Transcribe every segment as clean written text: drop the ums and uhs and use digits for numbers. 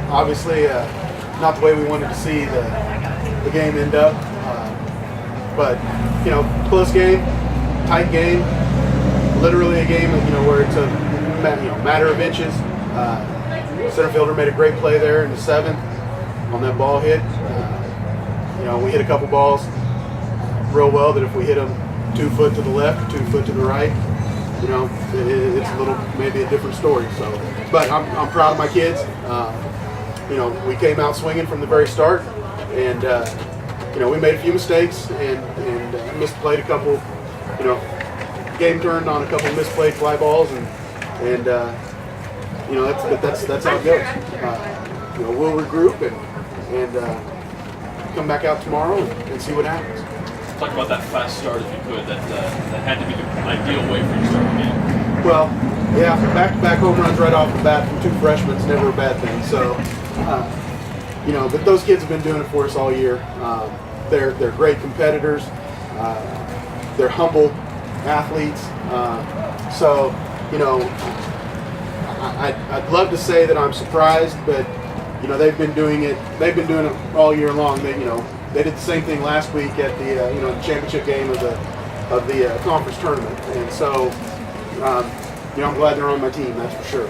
Obviously, not the way we wanted to see the game end up, but close game, tight game, literally a game where it's a matter of inches. Center fielder made a great play there in the 7th on that ball hit. We hit a couple balls real well that if we hit them 2 foot to the left, 2 foot to the right, it's a little maybe a different story. So, but I'm proud of my kids. We came out swinging from the very start, and we made a few mistakes and misplayed a couple. Game turned on a couple misplayed fly balls, and that's how it goes. We'll regroup and come back out tomorrow and see what happens. Talk about that fast start if you could. That had to be the ideal way for you to start the game. Well, yeah, back-to-back home runs right off the bat from 2 freshmen is never a bad thing. So, but those kids have been doing it for us all year. They're great competitors. They're humble athletes. I'd love to say that I'm surprised, but they've been doing it. They've been doing it all year long. They did the same thing last week at the the championship game of the conference tournament, and so I'm glad they're on my team. That's for sure.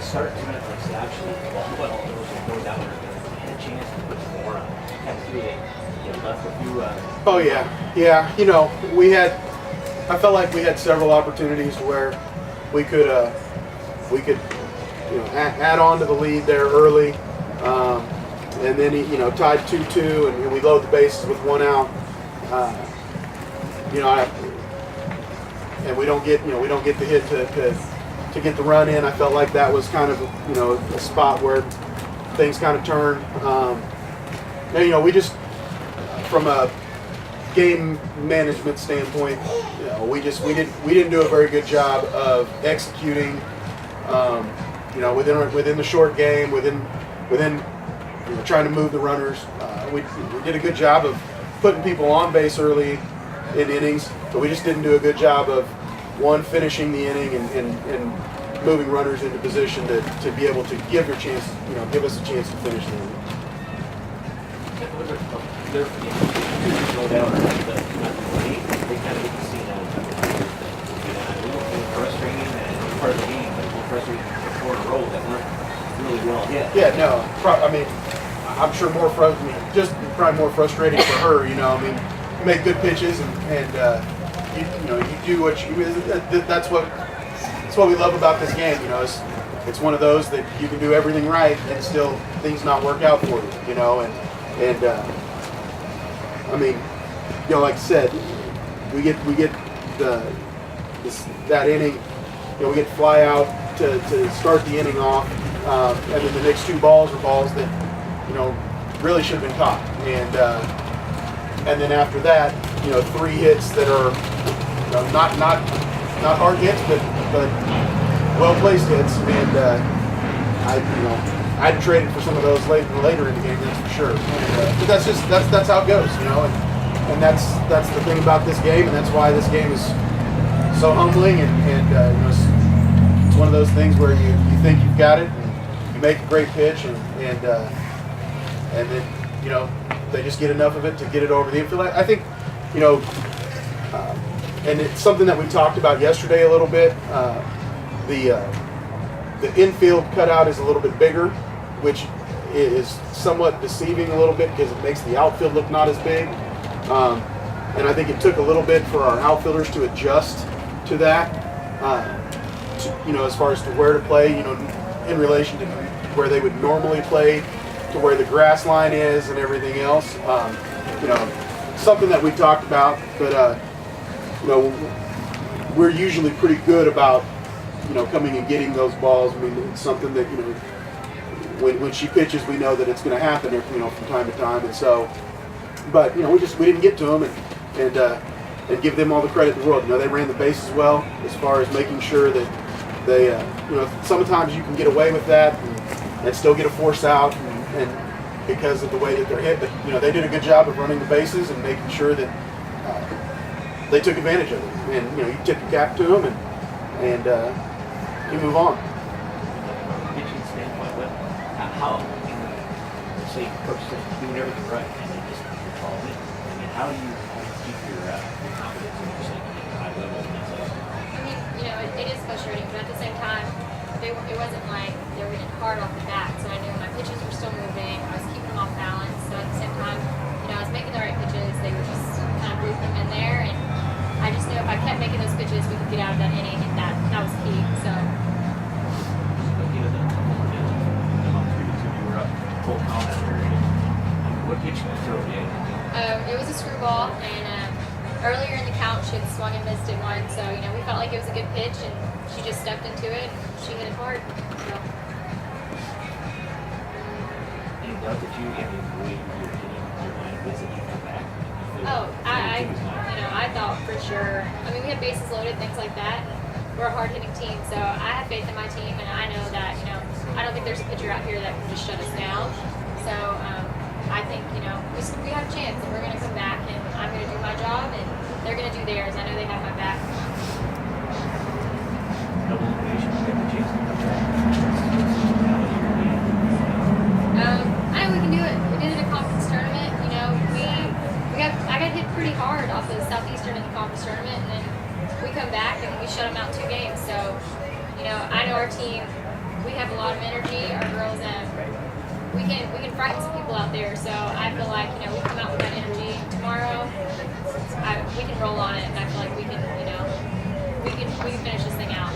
Start 2 minutes like actually, but there was some going down there. Had a chance to put some more left a few. Oh yeah. I felt like we had several opportunities where we could add on to the lead there early, and then tied 2-2, and we load the bases with 1 out. And we don't get the hit to get the run in. I felt like that was kind of a spot where things kind of turned. We just from a game management standpoint, we didn't do a very good job of executing. Within the short game, within trying to move the runners. We did a good job of putting people on base early in innings, but we just didn't do a good job of finishing the inning and moving runners into position to be able to give us a chance to finish the inning. Part of the game, but frustrating 4 in a row that weren't really well hit. Yeah, no. I'm sure probably more frustrating for her. You make good pitches and you do what you. That's what we love about this game. It's one of those that you can do everything right and still things not work out for you. Like I said, we get that inning. We get to fly out to start the inning off, and then the next 2 balls are balls that really should have been caught, and then after that, 3 hits that are not hard hits, but well placed hits, and I'd traded for some of those later in the game, that's for sure. But that's how it goes, and that's the thing about this game, and that's why this game is so humbling, and it's one of those things where you think you've got it, and you make a great pitch, and then they just get enough of it to get it over the infield. I think and it's something that we talked about yesterday a little bit. The infield cutout is a little bit bigger, which is somewhat deceiving a little bit because it makes the outfield look not as big. And I think it took a little bit for our outfielders to adjust to that, as far as to where to play, in relation to where they would normally play, to where the grass line is and everything else. Something that we talked about, but we're usually pretty good about, coming and getting those balls. I mean, it's something that, when she pitches, we know that it's going to happen, from time to time, and so. But we didn't get to them, and give them all the credit in the world. They ran the bases well as far as making sure that they, sometimes you can get away with that and still get a force out, and because of the way that they're hit. But they did a good job of running the bases and making sure that they took advantage of it. And you tip your cap to them, and you move on. Pitching standpoint, how, say, coach says doing everything right, and then just fall in. I mean, how do you keep your confidence when you're saying at a high level? I mean, it is frustrating, but at the same time, it wasn't like they were getting hard off the bat. So I knew my pitches were still moving. I was keeping them off balance. So at the same time, I was making the right pitches. They were just kind of grouping them in there, and I just knew if I kept making those pitches, we could get out of that inning, and that was key. So. What pitch did you throw in? It was a screwball, and earlier in the count she had swung and missed it once, so we felt like it was a good pitch, and she just stepped into it and she hit it hard. So. Any doubt that you, the way your line was that you come back? I thought for sure. I mean, we had bases loaded, things like that. And we're a hard-hitting team, so I have faith in my team, and I know that I don't think there's a pitcher out here that can just shut us down. So I think we have a chance, and we're going to come back, and I'm going to do my job, and they're going to do theirs. I know they have my back. Double elimination, you got the chance to come back. I know we can do it. We did it at a conference tournament. I got hit pretty hard off of the Southeastern in the conference tournament, and then we come back and we shut them out 2 games. So, I know our team. We have a lot of energy. Our girls, we can frighten some people out there. So I feel like we come out with that energy tomorrow. We can roll on it, and I feel like we can finish this thing out.